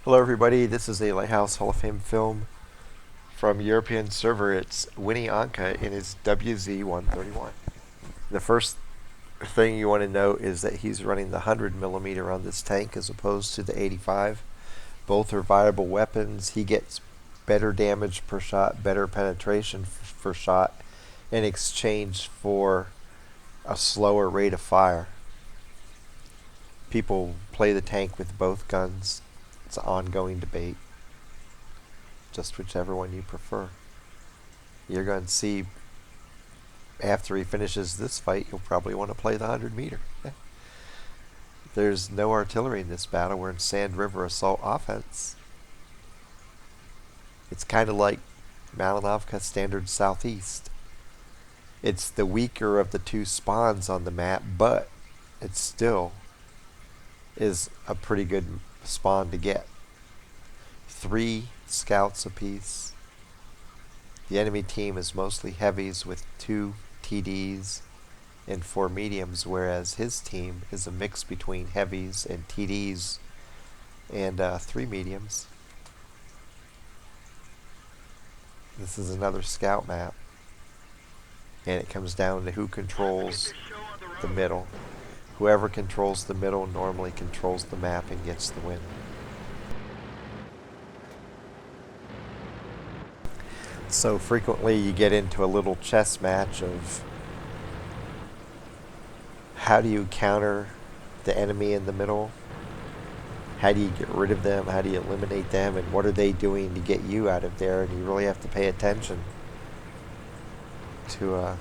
Hello everybody, this is a Lighthouse Hall of Fame film from European server. It's WinnieANKA in his WZ-131. The first thing you want to note is that he's running the 100mm on this tank as opposed to the 85. Both are viable weapons. He gets better damage per shot, better penetration for shot in exchange for a slower rate of fire. People play the tank with both guns. It's an ongoing debate. Just whichever one you prefer. You're going to see after he finishes this fight, you'll probably want to play the 100-meter. There's no artillery in this battle. We're in Sand River Assault Offense. It's kind of like Malinovka Standard Southeast. It's the weaker of the two spawns on the map, but it still is a pretty good spawn to get. 3 scouts apiece. The enemy team is mostly heavies with 2 TDs and 4 mediums, whereas his team is a mix between heavies and TDs and 3 mediums. This is another scout map, and it comes down to who controls the middle. Whoever controls the middle normally controls the map and gets the win. So frequently you get into a little chess match of how do you counter the enemy in the middle? How do you get rid of them? How do you eliminate them? And what are they doing to get you out of there? And you really have to pay attention to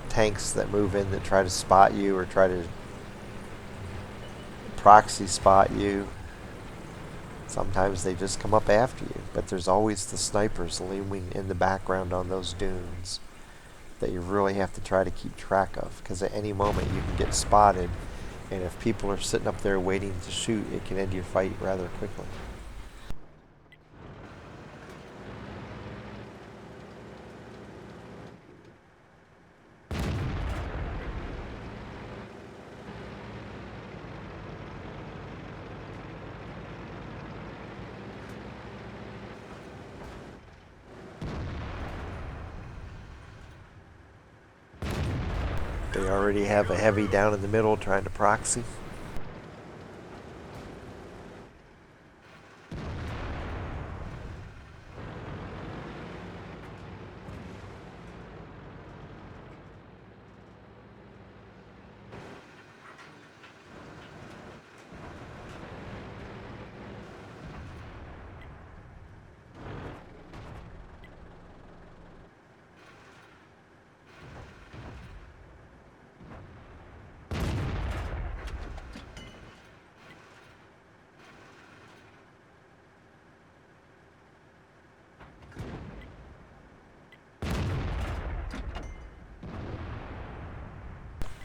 tanks that move in that try to spot you or try to proxy spot you. Sometimes they just come up after you, but there's always the snipers looming in the background on those dunes that you really have to try to keep track of, because at any moment you can get spotted, and if people are sitting up there waiting to shoot, it can end your fight rather quickly. They already have a heavy down in the middle trying to proxy.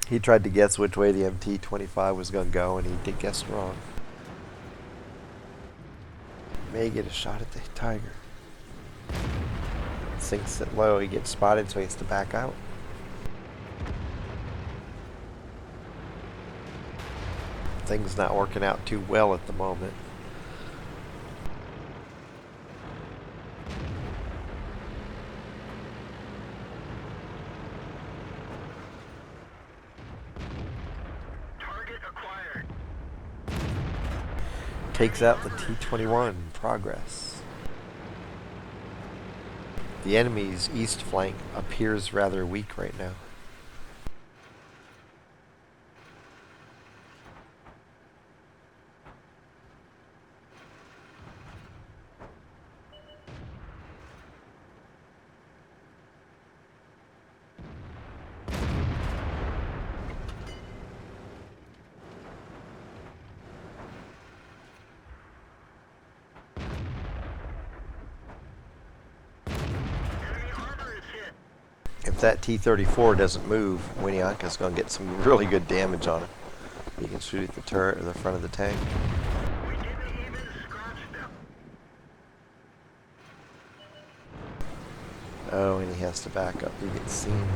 He tried to guess which way the MT-25 was going to go, and he did guess wrong. May get a shot at the Tiger. Sinks it low, he gets spotted, so he has to back out. Things not working out too well at the moment. Takes out the T-21. Progress. The enemy's east flank appears rather weak right now. If that T-34 doesn't move, WinnieANKA's going to get some really good damage on him. He can shoot at the turret or the front of the tank. Oh, and he has to back up. He gets seen.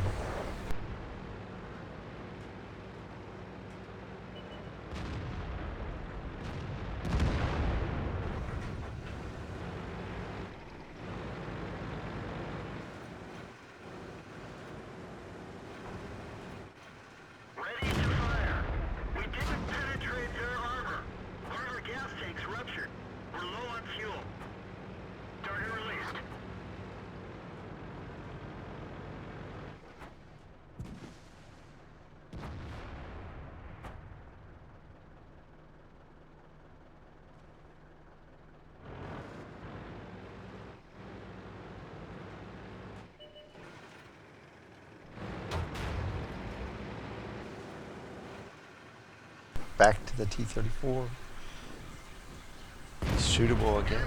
back to the T-34. He's shootable again.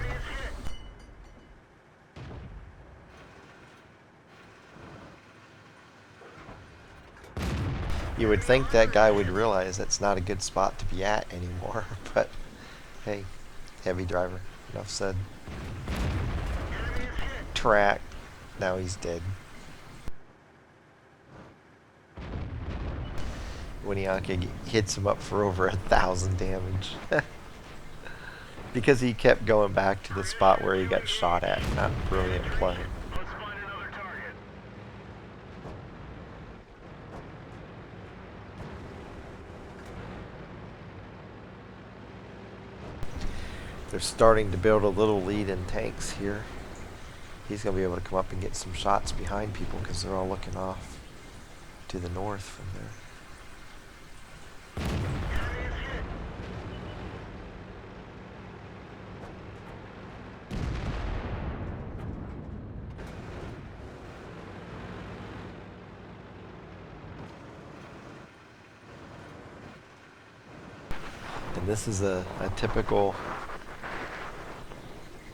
You would think that guy would realize that's not a good spot to be at anymore, but hey, heavy driver, enough said. Track, now he's dead. WinnieANKA hits him up for over 1,000 damage. Because he kept going back to the spot where he got shot at. Not brilliant play. They're starting to build a little lead in tanks here. He's going to be able to come up and get some shots behind people because they're all looking off to the north from there. And this is a typical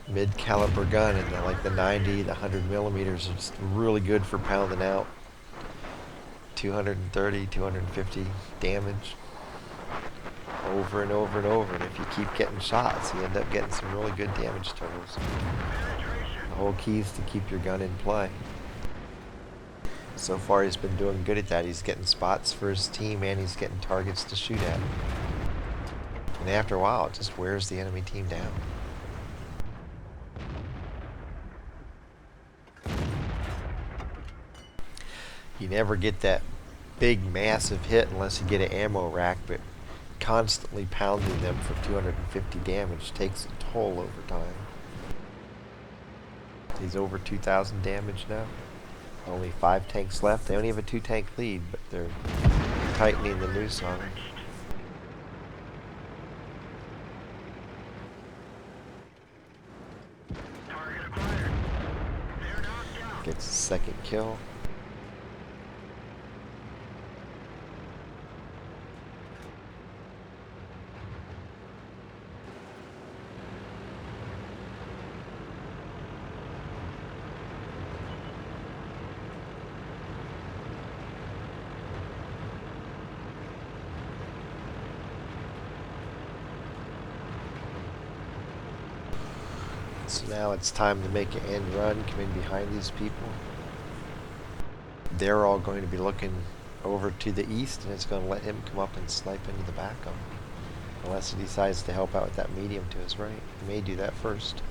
mid-caliber gun, and like the 90, the 100 millimeters are just really good for pounding out 230, 250 damage over and over and over. And if you keep getting shots, you end up getting some really good damage totals. The whole key is to keep your gun in play. So far he's been doing good at that. He's getting spots for his team and he's getting targets to shoot at. And after a while it just wears the enemy team down. You never get that big massive hit unless you get an ammo rack, but constantly pounding them for 250 damage takes a toll over time. He's over 2,000 damage now. Only 5 tanks left. They only have a 2-tank lead, but they're tightening the noose on him. Gets a second kill. So now it's time to make an end run, come in behind these people. They're all going to be looking over to the east, and it's going to let him come up and snipe into the back of them. Unless he decides to help out with that medium to his right. He may do that first.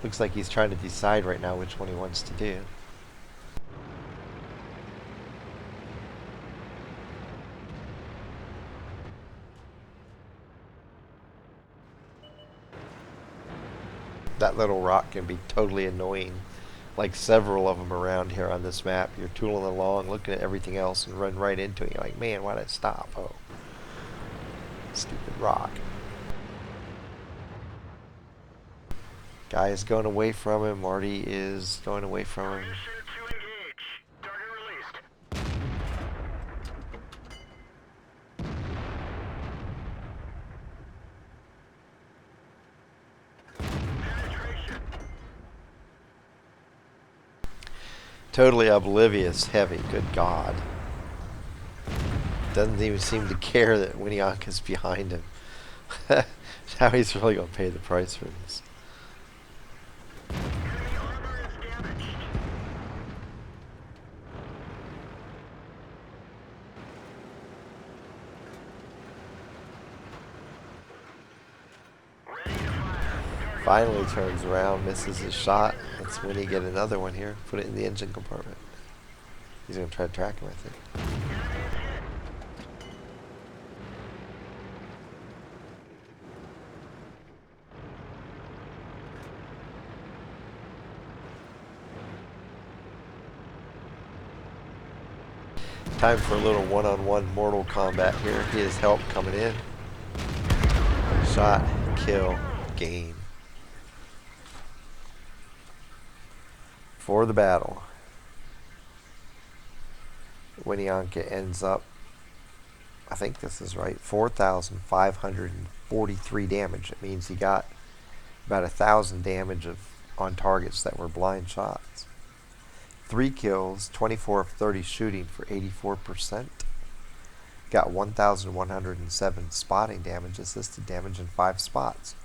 Looks like he's trying to decide right now which one he wants to do. That little rock can be totally annoying. Like several of them around here on this map. You're tooling along, looking at everything else, and run right into it. You're like, man, why did it stop? Oh, stupid rock. Guy is going away from him. Marty is going away from him. Totally oblivious, heavy, good God. Doesn't even seem to care that WinnieANKA's behind him. Now he's really going to pay the price for this. Finally turns around, misses his shot. Let's Winnie get another one here. Put it in the engine compartment. He's going to try to track him, I think. Time for a little one-on-one Mortal Kombat here. He has help coming in. Shot, kill, game. For the battle, WinnieANKA ends up I think this is right, 4,543 damage. It means he got about 1,000 damage on targets that were blind shots. 3 kills, 24 of 30 shooting for 84%. Got 1,107 spotting damage, assisted damage in 5 spots.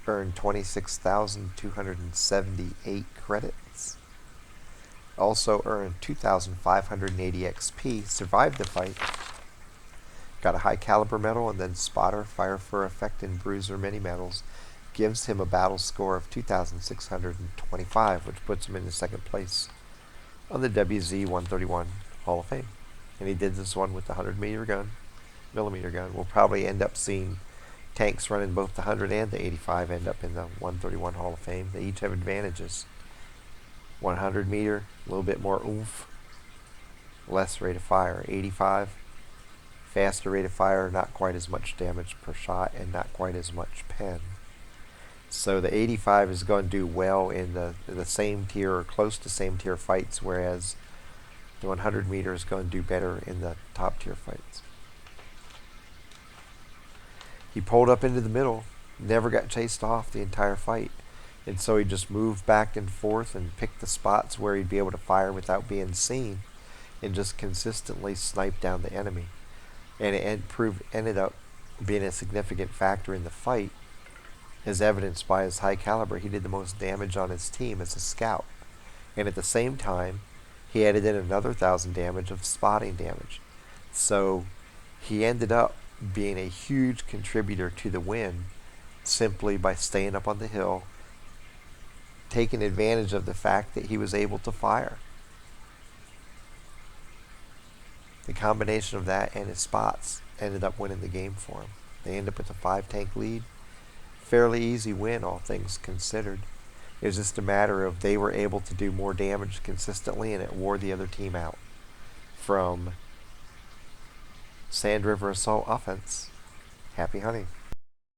Earned 26,278 credits. Also earned 2,580 XP, survived the fight. Got a high caliber medal, and then spotter, fire for effect, and bruiser mini medals. Gives him a battle score of 2,625, which puts him in the second place on the WZ-131 Hall of Fame. And he did this one with the 100 millimeter gun. We'll probably end up seeing tanks running both the 100 and the 85 end up in the 131 Hall of Fame. They each have advantages. 100 meter, a little bit more oomph, less rate of fire. 85, faster rate of fire, not quite as much damage per shot, and not quite as much pen. So the 85 is going to do well in the same tier or close to same tier fights, whereas the 100 meter is going to do better in the top tier fights. He pulled up into the middle, never got chased off the entire fight. And so he just moved back and forth and picked the spots where he'd be able to fire without being seen, and just consistently snipe down the enemy. And it ended up being a significant factor in the fight, as evidenced by his high caliber. He did the most damage on his team as a scout. And at the same time, he added in another 1,000 damage of spotting damage. So he ended up being a huge contributor to the win simply by staying up on the hill, taking advantage of the fact that he was able to fire. The combination of that and his spots ended up winning the game for him. They ended up with a 5-tank lead. Fairly easy win, all things considered. It was just a matter of they were able to do more damage consistently, and it wore the other team out. From Sand River Assault Offense, happy hunting.